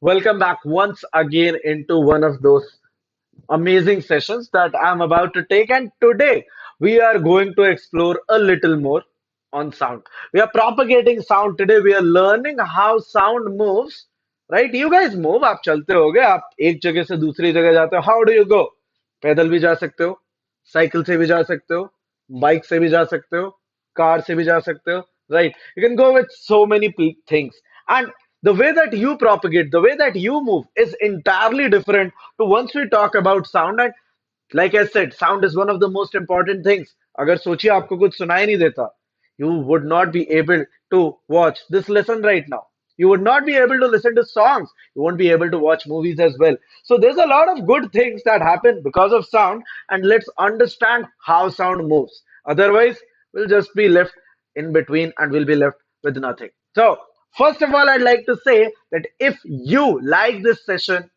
Welcome back once again into one of those amazing sessions that I'm about to take. And today we are going to explore a little more on sound. We are propagating sound today. We are learning how sound moves. Right? You guys move. आप चलते होगे. आप एक जगह से दूसरी जगह जाते हो. How do you go? पैदल भी जा सकते हो. साइकिल से भी जा सकते हो. बाइक से भी जा सकते हो. कार से भी जा सकते हो. Right? You can go with so many things. And the way that you propagate, the way that you move is entirely different to once we talk about sound. And like I said, sound is one of the most important things. अगर सोचिए आपको कुछ सुनाई नहीं देता, you would not be able to watch this lesson right now. You would not be able to listen to songs. You won't be able to watch movies as well. So there's a lot of good things that happen because of sound, and let's understand how sound moves. Otherwise, we'll just be left in between and we'll be left with nothing. So, first of all, I'd like to say that if you like this session,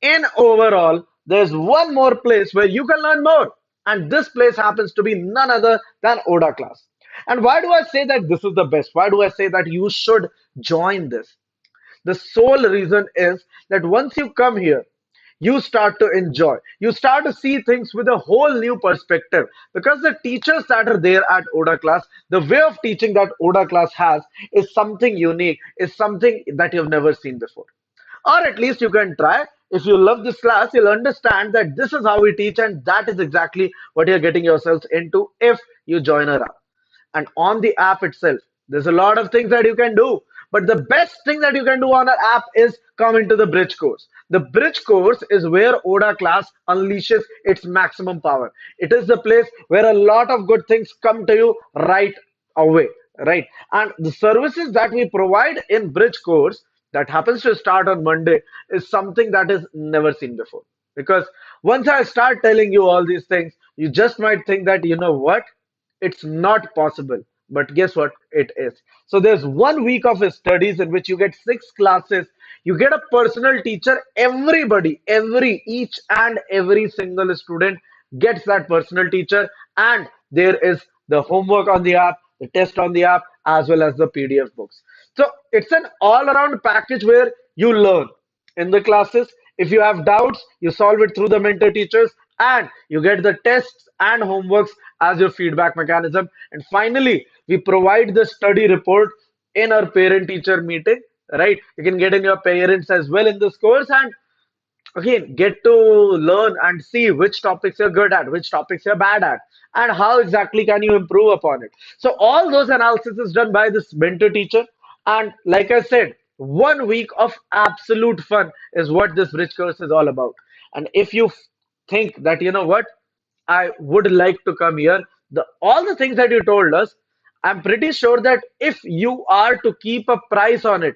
in overall, there's one more place where you can learn more. And this place happens to be none other than ODA Class. And why do I say that this is the best? Why do I say that you should join this? The sole reason is that once you come here, you start to enjoy. You start to see things with a whole new perspective because the teachers that are there at ODA Class, the way of teaching that ODA Class has is something unique, is something that you've never seen before. Or at least you can try. If you love this class, you'll understand that this is how we teach, and that is exactly what you're getting yourselves into if you join our app. And on the app itself, there's a lot of things that you can do. But the best thing that you can do on our app is come into the bridge course. The bridge course is where ODA class unleashes its maximum power. It is the place where a lot of good things come to you right away, right? And the services that we provide in bridge course that happens to start on Monday is something that is never seen before. Because once I start telling you all these things, you just might think that, you know what? It's not possible. But guess what? It is. So there's 1 week of studies in which you get 6 classes. You get a personal teacher. Each and every single student gets that personal teacher. And there is the homework on the app, the test on the app, as well as the PDF books. So it's an all-around package where you learn in the classes. If you have doubts, you solve it through the mentor teachers, and you get the tests and homeworks as your feedback mechanism. And finally, we provide the study report in our parent teacher meeting, right? You can get in your parents as well in this course, and again get to learn and see which topics you're good at, which topics you're bad at, and how exactly can you improve upon it. So all those analysis is done by this mentor teacher. And like I said, 1 week of absolute fun is what this bridge course is all about. And if you think that, you know what, I would like to come here, the all the things that you told us, I'm pretty sure that if you are to keep a price on it,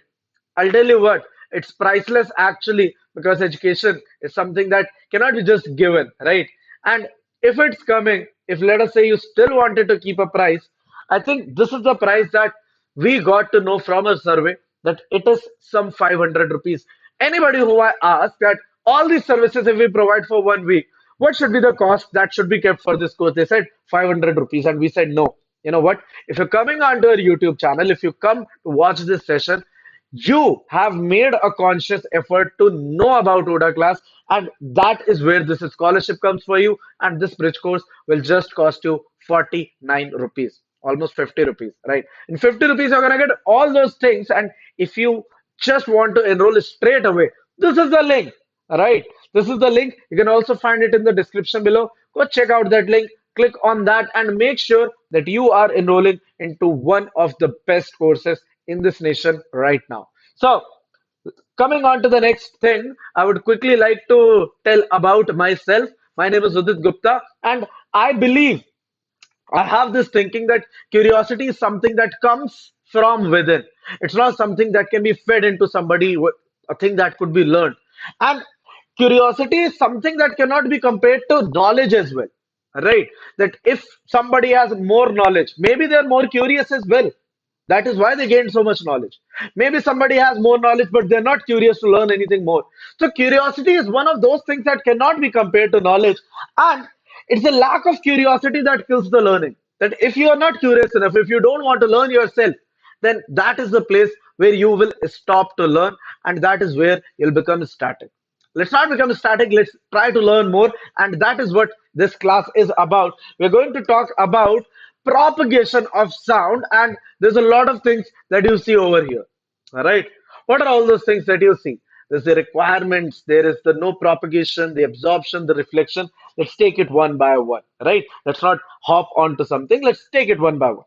I'll tell you what, it's priceless actually, because education is something that cannot be just given, right? And if it's coming, if let us say you still wanted to keep a price, I think this is the price that we got to know from a survey that it is some 500 rupees. Anybody who I asked that all these services if we provide for 1 week, what should be the cost that should be kept for this course? They said 500 rupees, and we said no. You know what? If you're coming onto our YouTube channel, if you come to watch this session, you have made a conscious effort to know about ODA class, and that is where this scholarship comes for you. And this bridge course will just cost you 49 rupees, almost 50 rupees, right? In 50 rupees, you're gonna get all those things. And if you just want to enroll straight away, this is the link, right? This is the link. You can also find it in the description below. Go check out that link, click on that, and make sure that you are enrolling into one of the best courses in this nation right now. So, coming on to the next thing, I would quickly like to tell about myself. My name is Udit Gupta, and I believe I have this thinking that curiosity is something that comes from within. It's not something that can be fed into somebody, a thing that could be learned. And curiosity is something that cannot be compared to knowledge as well, right? That if somebody has more knowledge, maybe they're more curious as well. That is why they gained so much knowledge. Maybe somebody has more knowledge, but they're not curious to learn anything more. So curiosity is one of those things that cannot be compared to knowledge. And it's the lack of curiosity that kills the learning. That if you are not curious enough, if you don't want to learn yourself, then that is the place where you will stop to learn, and that is where you'll become static. Let's not become static, let's try to learn more, and that is what this class is about. We're going to talk about propagation of sound, and there's a lot of things that you see over here. All right. What are all those things that you see? There's the requirements, there is the no propagation, the absorption, the reflection. Let's take it one by one, right? Let's not hop onto something. Let's take it one by one.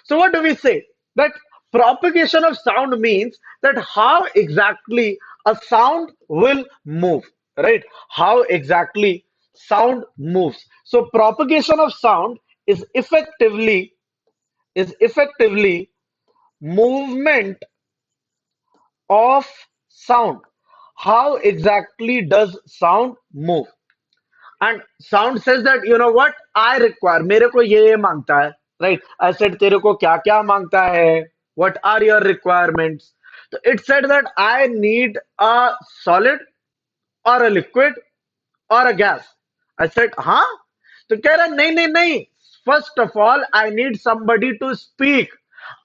So what do we say? That propagation of sound means that how exactly a sound will move, right? How exactly sound moves. So propagation of sound is effectively movement of sound. How exactly does sound move? And sound says that, you know what, I require, मेरे को ये मांगता है, right? I said तेरे को क्या क्या मांगता है? What are your requirements? So it said that I need a solid or a liquid or a gas. I said, हाँ? तो कह रहा नहीं नहीं नहीं. First of all, I need somebody to speak.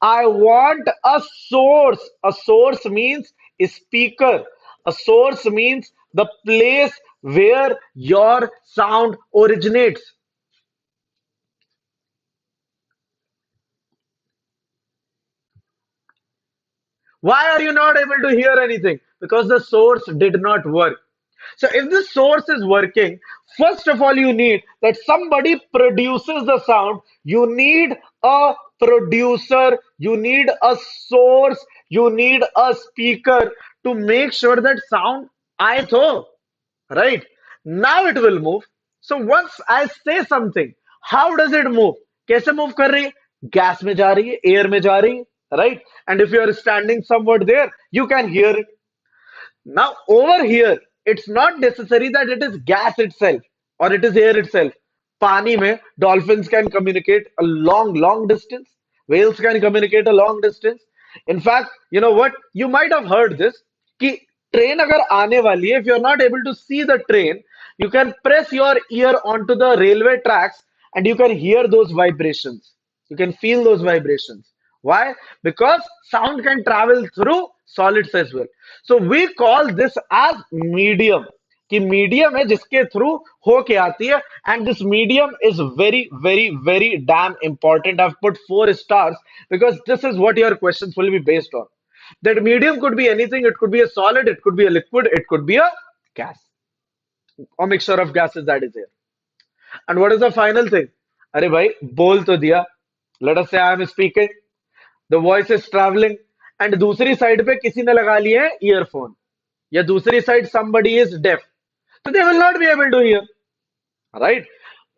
I want a source. A source means a speaker. A source means the place where your sound originates. Why are you not able to hear anything? Because the source did not work. So if the source is working, first of all, you need that somebody produces the sound. You need a producer, you need a source, you need a speaker to make sure that sound I thought, right? Now it will move. So once I say something, how does it move? कैसे move कर रही है? Gas में जा रही है, air में जा रही है, right? And if you are standing somewhere there, you can hear it. Now, over here, it's not necessary that it is gas itself or it is air itself. Pani mein, dolphins can communicate a long, long distance. Whales can communicate a long distance. In fact, you know what? You might have heard this. कि train अगर आने वाली है, if you're not able to see the train, you can press your ear onto the railway tracks and you can hear those vibrations. You can feel those vibrations. Why? Because sound can travel through solids as well. So we call this as medium. कि medium है जिसके through होके आती है, and this medium is very very very damn important. I've put 4 stars because this is what your questions will be based on. That medium could be anything. It could be a solid, it could be a liquid, it could be a gas, or mixture of gases that is here. And what is the final thing? अरे भाई बोल तो दिया. Let us say I am speaking, the voice is traveling, and दूसरी side पे किसी ने लगा लिए है ईयरफोन, या दूसरी side somebody is deaf, so they will not be able to hear, right?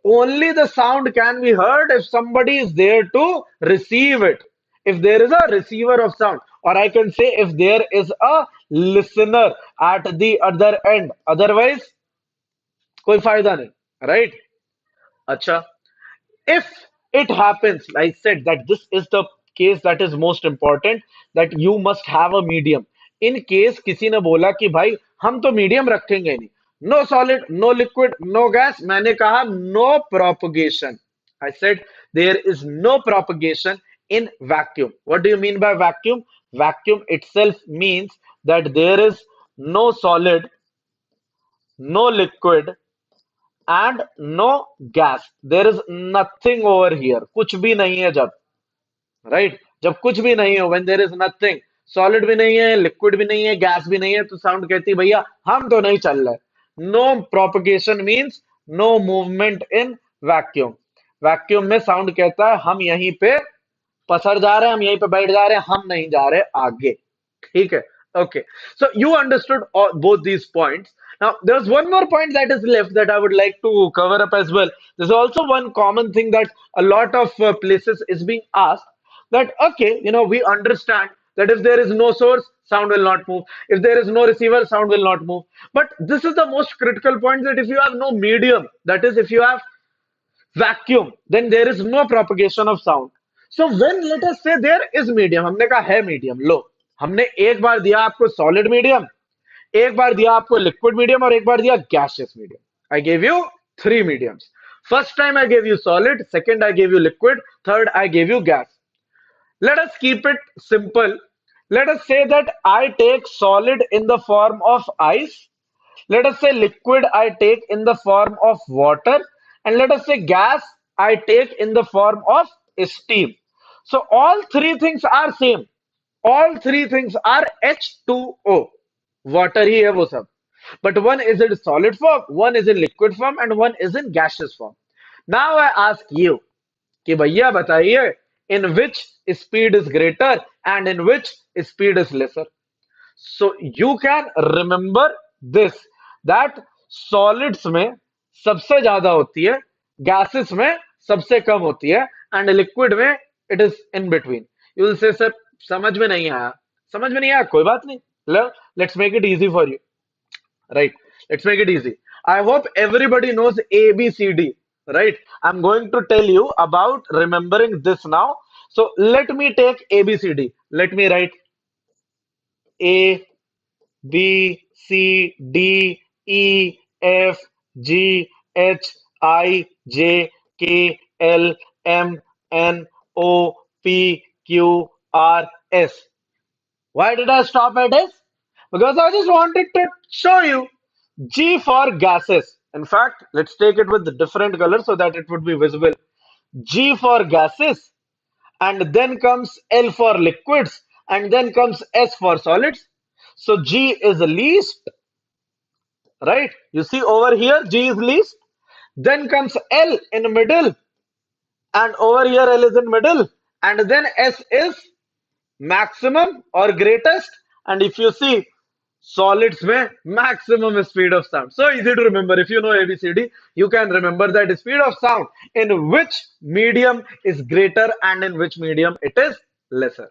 Only the sound can be heard if somebody is there to receive it, if there is a receiver of sound, or I can say if there is a listener at the other end. Otherwise कोई फायदा नहीं, right? अच्छा, if it happens, I said that this is the case that is most important, that you must have a medium. In case किसी ने बोला कि भाई हम तो मीडियम रखेंगे नहीं, no solid no liquid no gas, मैंने कहा no propagation. I said there is no propagation in vacuum. What do you mean by vacuum? Vacuum itself means that there is no solid, no liquid, and no gas. There is nothing over here. कुछ भी नहीं है जब, right? जब कुछ भी नहीं है, when there is nothing, solid भी नहीं है, liquid भी नहीं है, gas भी नहीं है, तो sound कहती है भैया हम तो नहीं चल रहे. No propagation means no movement in vacuum. Vacuum में sound कहता है हम यहीं पे पसर जा रहे हैं, हम यहीं पे बैठ जा रहे हैं, हम नहीं जा रहे आगे. ठीक है. Okay, so you understood both these points. Now, there's one more point that is left that I would like to cover up as well. There's also one common thing that a lot of places is being asked, that, okay, we understand that if there is no source, sound will not move. If there is no receiver, sound will not move. But this is the most critical point, that if you have no medium, that is, if you have vacuum, then there is no propagation of sound. So when, let us say, there is medium, हमने कहा है medium, लो, हमने एक बार दिया आपको solid medium, एक बार दिया आपको liquid medium, और एक बार दिया gaseous medium. I gave you 3 mediums. First time I gave you solid, second I gave you liquid, third I gave you gas. Let us keep it simple. Let us say that I take solid in the form of ice. Let us say liquid I take in the form of water. And let us say gas I take in the form of steam. So all three things are same. All three things are H2O. Water ही है वो सब. But one is in solid form, one is in liquid form, and one is in gaseous form. Now I ask you कि भैया बताइए in which speed is greater and in which speed is lesser. So you can remember this that solids में सबसे ज्यादा होती है, gases में सबसे कम होती है, and liquid में it is in between. You will say sir समझ में नहीं आया, समझ में नहीं आया कोई बात नहीं. Let's make it easy for you. Right, let's make it easy. I hope everybody knows ABCD, right? I'm going to tell you about remembering this now. So let me take ABCD. Let me write A, B, C, D, E, F, G, H, I, J, K, L, M, N, O, P, Q, R, S. Why did I stop at S? Because I just wanted to show you. G for gases. In fact, let's take it with different colors so that it would be visible. G for gases, and then comes L for liquids, and then comes S for solids. So G is least, right? You see over here, G is least. Then comes L in the middle, and over here L is in middle, and then S is maximum or greatest. And if you see solids में maximum speed of sound. So easy to remember. If you know ABCD, you can remember that speed of sound in which medium is greater and in which medium it is lesser.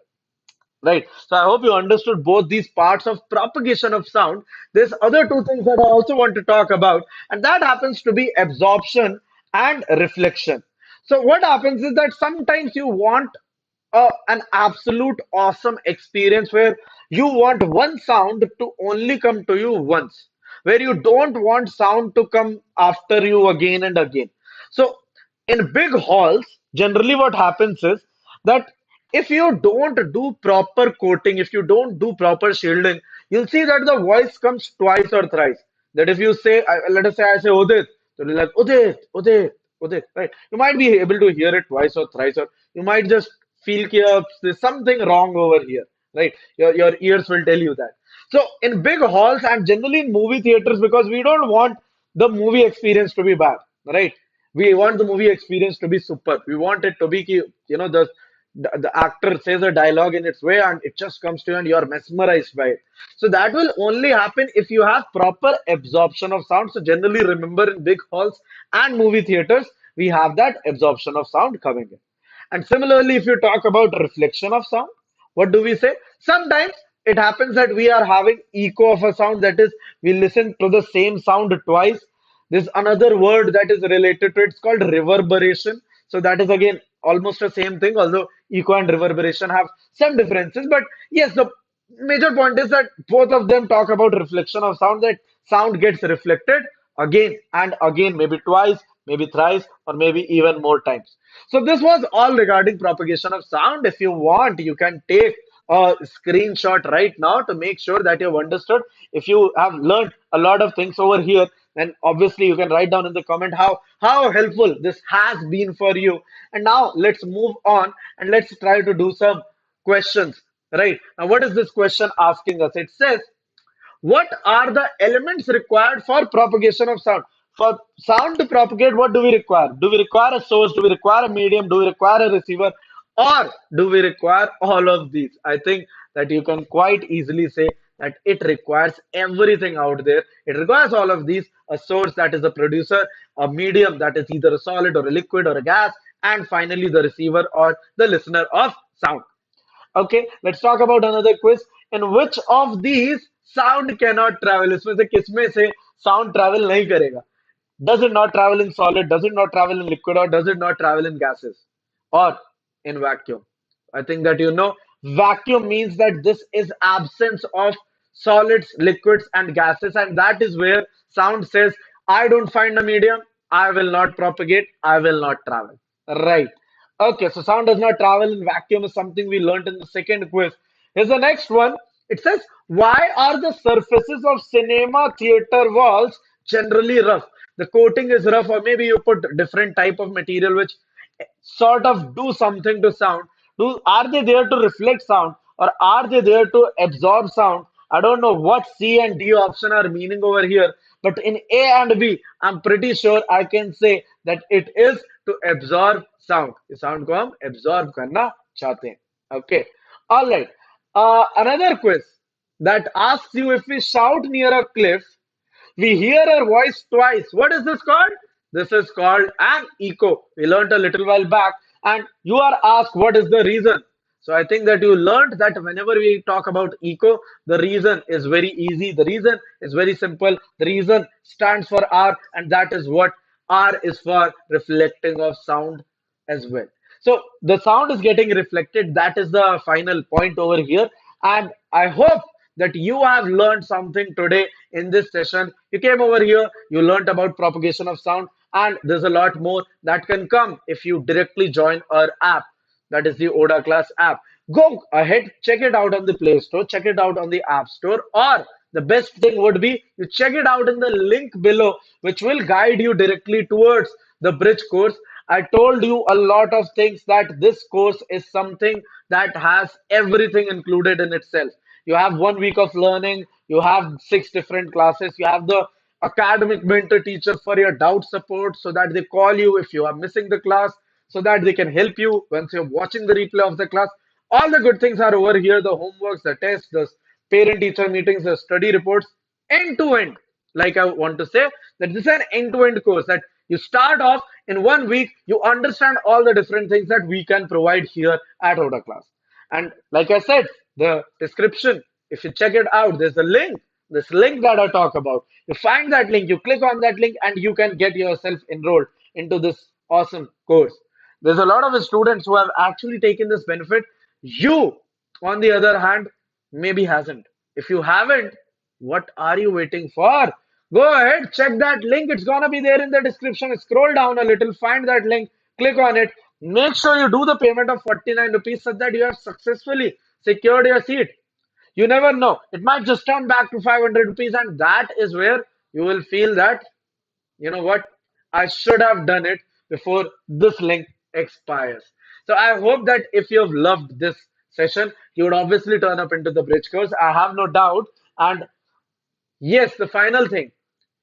Right. So I hope you understood both these parts of propagation of sound. There's other two things that I also want to talk about, and that happens to be absorption and reflection. So what happens is that sometimes you want an absolute awesome experience where you want one sound to only come to you once, where you don't want sound to come after you again and again. So in big halls, generally what happens is that if you don't do proper coating, if you don't do proper shielding, you'll see that the voice comes twice or thrice. That if you say, let us say I say Udit, so you're like Udit, Udit, Udit, right? You might be able to hear it twice or thrice, or you might just feel कि there's something wrong over here, right? Your ears will tell you that. So in big halls and generally in movie theaters, because we don't want the movie experience to be bad, right? We want the movie experience to be superb. We want it to be, the actor says a dialogue in its way and it just comes to you and you're mesmerized by it. So that will only happen if you have proper absorption of sound. So generally remember in big halls and movie theaters, we have that absorption of sound coming in. And similarly, if you talk about reflection of sound, what do we say? Sometimes it happens that we are having echo of a sound, that is, we listen to the same sound twice. There's another word that is related to it. It's called reverberation. So that is again almost the same thing, although echo and reverberation have some differences. But yes, the major point is that both of them talk about reflection of sound, that sound gets reflected again and again, maybe twice, maybe thrice, or maybe even more times. So this was all regarding propagation of sound. If you want, you can take a screenshot right now to make sure that you've understood. If you have learned a lot of things over here, then obviously you can write down in the comment how helpful this has been for you. And now let's move on and let's try to do some questions. Right now, what is this question asking us? It says, what are the elements required for propagation of sound? For sound to propagate, what do we require? Do we require a source? Do we require a medium? Do we require a receiver? Or do we require all of these? I think that you can quite easily say that it requires everything out there. It requires all of these, a source that is a producer, a medium that is either a solid or a liquid or a gas, and finally the receiver or the listener of sound. Okay, let's talk about another quiz. In which of these sound cannot travel? इसमें से किसमें से sound travel नहीं करेगा? Does it not travel in solid? Does it not travel in liquid? Or does it not travel in gases? Or in vacuum? I think that you know vacuum means that this is absence of solids, liquids, and gases, and that is where sound says, I don't find a medium, I will not propagate, I will not travel. Right. Okay, so sound does not travel in vacuum is something we learned in the second quiz. Here's the next one. It says, why are the surfaces of cinema theater walls generally rough? The coating is rough, or maybe you put different type of material which sort of do something to sound. Are they there to reflect sound, or are they there to absorb sound? I don't know what C and D option are meaning over here, but in A and B, I'm pretty sure I can say that it is to absorb sound. ये sound को हम absorb करना चाहते हैं. Okay. All right. Another quiz that asks you, if we shout near a cliff, we hear our voice twice. What is this called? This is called an echo. We learned a little while back, and you are asked what is the reason. So I think that you learned that whenever we talk about echo, the reason is very easy. The reason is very simple. The reason stands for R, and that is what R is for, reflecting of sound as well. So the sound is getting reflected. That is the final point over here. And I hope that you have learned something today in this session. You came over here, you learned about propagation of sound, and there's a lot more that can come if you directly join our app. That is the ODA Class app. Go ahead, check it out on the Play Store, check it out on the App Store, or the best thing would be you check it out in the link below, which will guide you directly towards the bridge course. I told you a lot of things that this course is something that has everything included in itself. You have 1 week of learning, you have 6 different classes, you have the academic mentor teacher for your doubt support so that they call you if you are missing the class, so that they can help you once you're watching the replay of the class. All the good things are over here, the homeworks, the tests, the parent teacher meetings, the study reports, end to end. Like I want to say that this is an end to end course that you start off in 1 week, you understand all the different things that we can provide here at ODA Class. And like I said, the description, if you check it out, there's a link, this link that I talk about. You find that link, you click on that link, and you can get yourself enrolled into this awesome course. There's a lot of students who have actually taken this benefit. You, on the other hand, maybe hasn't. If you haven't, what are you waiting for? Go ahead, check that link. It's gonna be there in the description. Scroll down a little, find that link, click on it. Make sure you do the payment of 49 rupees so that you have successfully secured your seat. You never know. It might just turn back to 500 rupees, and that is where you will feel that, you know what, I should have done it before this link expires. So I hope that if you have loved this session, you would obviously turn up into the bridge course. I have no doubt. And yes, the final thing.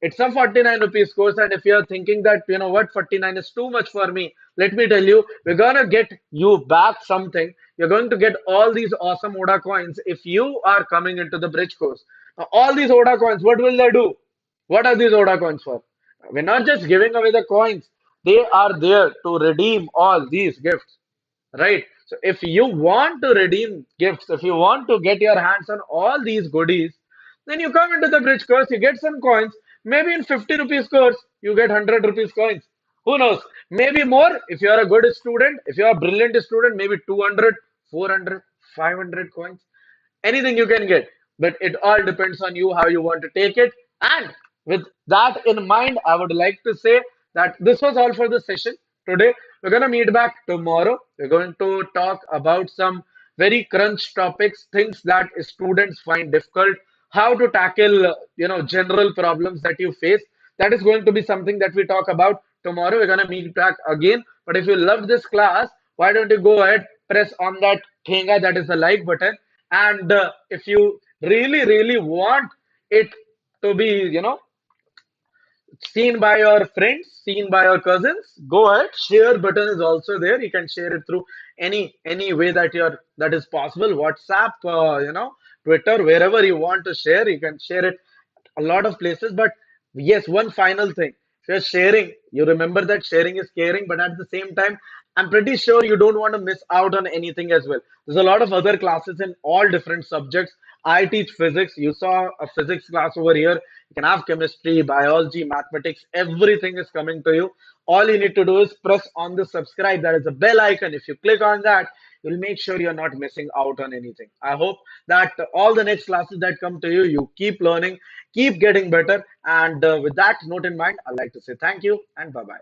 It's a 49 rupees course, and if you're thinking that, you know what, 49 is too much for me, let me tell you, we're gonna get you back something. You're going to get all these awesome ODA coins if you are coming into the bridge course. Now, all these ODA coins, what will they do? What are these ODA coins for? We're not just giving away the coins, they are there to redeem all these gifts, right? So if you want to redeem gifts, if you want to get your hands on all these goodies, then you come into the bridge course, you get some coins. Maybe in 50 rupees course, you get 100 rupees coins. Who knows? Maybe more if you are a good student, if you are a brilliant student, maybe 200, 400, 500 coins. Anything you can get, but it all depends on you how you want to take it. And with that in mind, I would like to say that this was all for the session today. We're going to meet back tomorrow. We're going to talk about some very crunch topics, things that students find difficult, how to tackle general problems that you face. That is going to be something that we talk about tomorrow. We're going to meet back again. But if you love this class, why don't you go ahead, press on that thenga, that is the like button. And if you really, really want it to be, seen by your friends, seen by your cousins, go ahead. Share button is also there. You can share it through any way that is possible. WhatsApp, Twitter, wherever you want to share, you can share it a lot of places. But yes, one final thing. If you're sharing, you remember that sharing is caring, but at the same time, I'm pretty sure you don't want to miss out on anything as well. There's a lot of other classes in all different subjects. I teach physics. You saw a physics class over here. You can have chemistry, biology, mathematics. Everything is coming to you. All you need to do is press on the subscribe. That is a bell icon. If you click on that, you'll make sure you're not missing out on anything. I hope that all the next classes that come to you, you keep learning, keep getting better. And with that note in mind, I'd like to say thank you and bye bye.